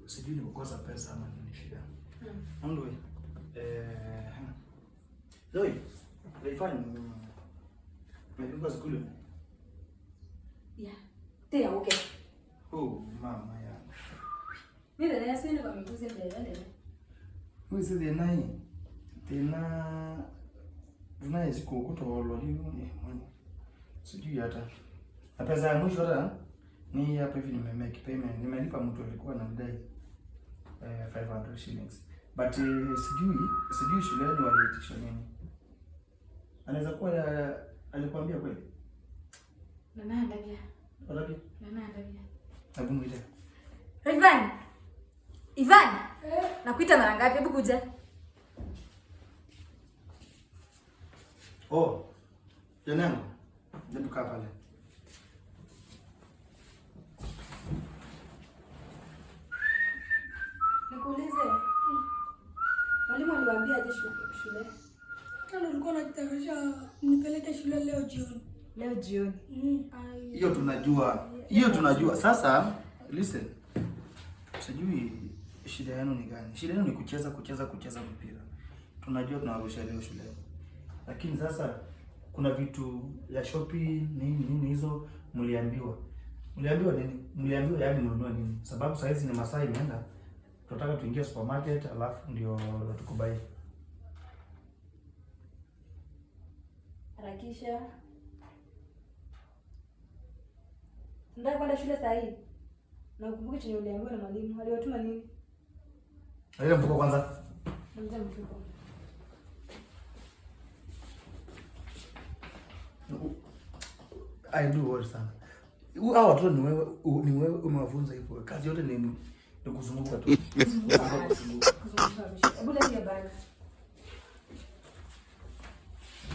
sijui ni kukosa pesa ama ni shida. Ndio. Loi. Leifanya nilikuwa skuli. Yeah. Tia okay. Oh, mama ya. Mimi ndio nasema kwa miguzi mbele. Wewe sisi nani? Tena tunaye siku kutolwa hiyo ni sijui hata. Na pesa ya mwisho hata ni hapa hivi nimemake payment. Nimelipa mtu alikuwa anadai 500 shillings. But sijui shuleni waliitisha nini. Anaweza kuwa alikwambia kweli? Nana ndabia. Walapi? Nana ndabia. Hebu mwite. Ivan. Nakuita mara ngapi? Hebu kuja. Oh. Janangu. Hebu kaa pale. Nikuulize. Mwalimu aliwaambia aje shule? Kama ulikuwa unataka nipeleke shule leo jioni. Leo jioni. Hiyo tunajua. Hiyo tunajua. Sasa listen. Sijui shida yenu ni gani? Shida yenu ni kucheza mpira. Tunajua tunawarusha leo shule. Lakini sasa kuna vitu ya shopping nini hizo mliambiwa. Mliambiwa nini? Mliambiwa yani mnunue nini? Sababu saa hizi ni masaa imeenda. Tunataka tuingie supermarket alafu ndio tukubai. Harakisha. Ndio kwenda shule saa hii. Na ukumbuke chenye uliambiwa na mwalimu. Aliwatuma nini? Ile mfuko kwanza. Ndio mfuko. I do worry sana. Hao watoto ni wewe umewafunza hivyo. Kazi yote ni kuzunguka tu. Hebu leta hiyo bag.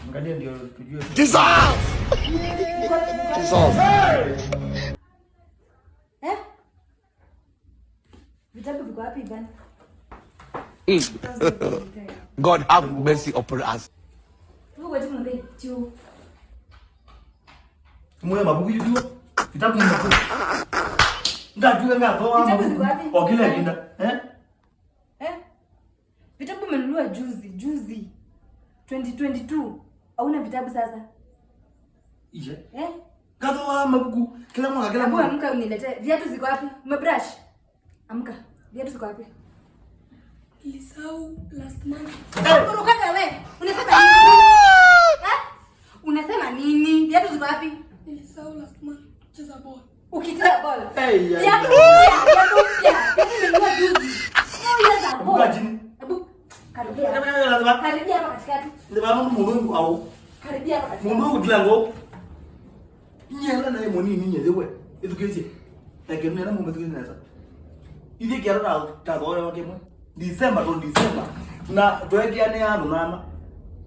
Angalia ndio tujue. Jesus! Vitabu viko wapi Ivan? God have mercy upon us. Wewe waje mwambie tu. Moyo mabugu hiyo. Vitabu ni mabugu. Ngajua ngapo. Vitabu ziko wapi? Okile kinda. Vitabu umenunua juzi. 2022. Hauna vitabu sasa? Ije? Gato mabugu. Kila mwaka. Amka uniletee. Viatu ziko wapi? Umebrush? Amka. Viatu ziko wapi? Nilisahau last month. Unaruka wewe. Unasema nini? Unasema nini? Viatu ziko wapi? Nilisahau last month kucheza ball. Ukicheza ball. Viatu mpya. Nimenunua juzi. Unaweza ball. Hebu karibia. Karibia hapa katikati. Ndio mama Mungu au. Karibia hapa katikati. Mungu dilango. Nyela na moni ni nyewe. Education. Lakini na Mungu tukizi nasa. Ile kiara ta doya wake mwe. December na tuwekeane ano nana.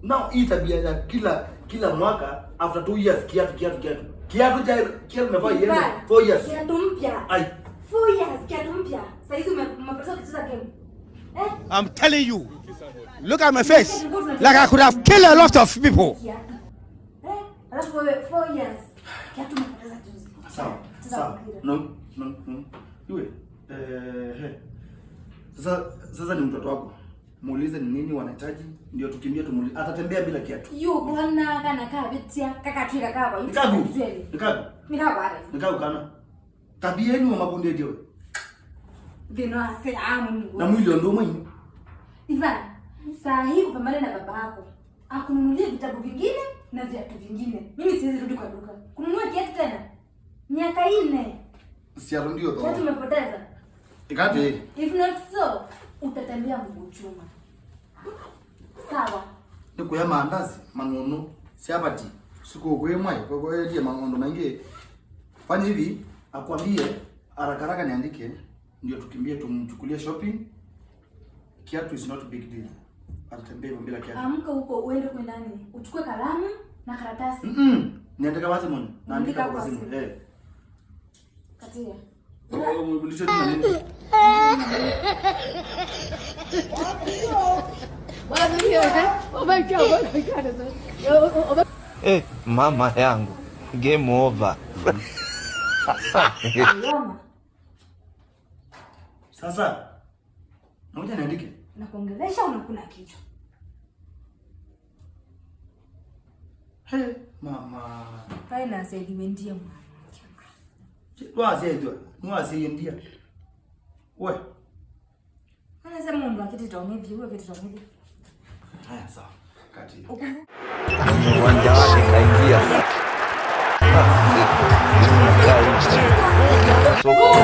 Now hii tabia ya kila mwaka after 2 years kiatu cha umevaa yeye 4 years. Kiatu mpya. Ai. 4 years kiatu mpya. Sasa hizi umepata kucheza game. I'm telling you. Look at my face. Like I could have killed a lot of people. Alafu wewe 4 years. Kiatu umepoteza juzi. Sawa. No. Yule. Sasa ni mtoto wako. Muulize ni nini wanahitaji ndio tukimbie tumulize. Atatembea bila kiatu. Bwana kana kaa vitia kaka tu kaka kwa hiyo. Nikagu kana. Tabia yenu wa mabonde ndio. Bino ase amu. Na mwili ndio mwenye. Ivan, saa hii upambane na baba yako. Akununulie vitabu vingine na viatu vingine. Mimi siwezi rudi kwa duka. Kununua kiatu tena. Miaka 4. Siarudi ndio. Kiatu umepoteza. Ikate. If not so, utatembea mguu chuma. Sawa. Niko ya maandazi, manono, siabati. Siku kwemwa, kwa hiyo mangondo mengi. Fanya hivi, akwambie haraka niandike ndio tukimbie tumchukulie shopping. Kiatu is not a big deal. Atatembea bila kiatu. Amka huko uende kwa ndani. Uchukue kalamu na karatasi. Niandika wazi mwana. Naandika kwa simu. Katia. Ulicho nini? Mama yangu. Game over. Sasa nakuja niandike. Nakuongelesha unakuna kichwa. He, mama. Pale na sedimentia mama. Ndia. We. Anasema mungu akiti taonevi, huyo akiti taonevi. Haya sawa. Kati. Uwanja wake kaingia. Soko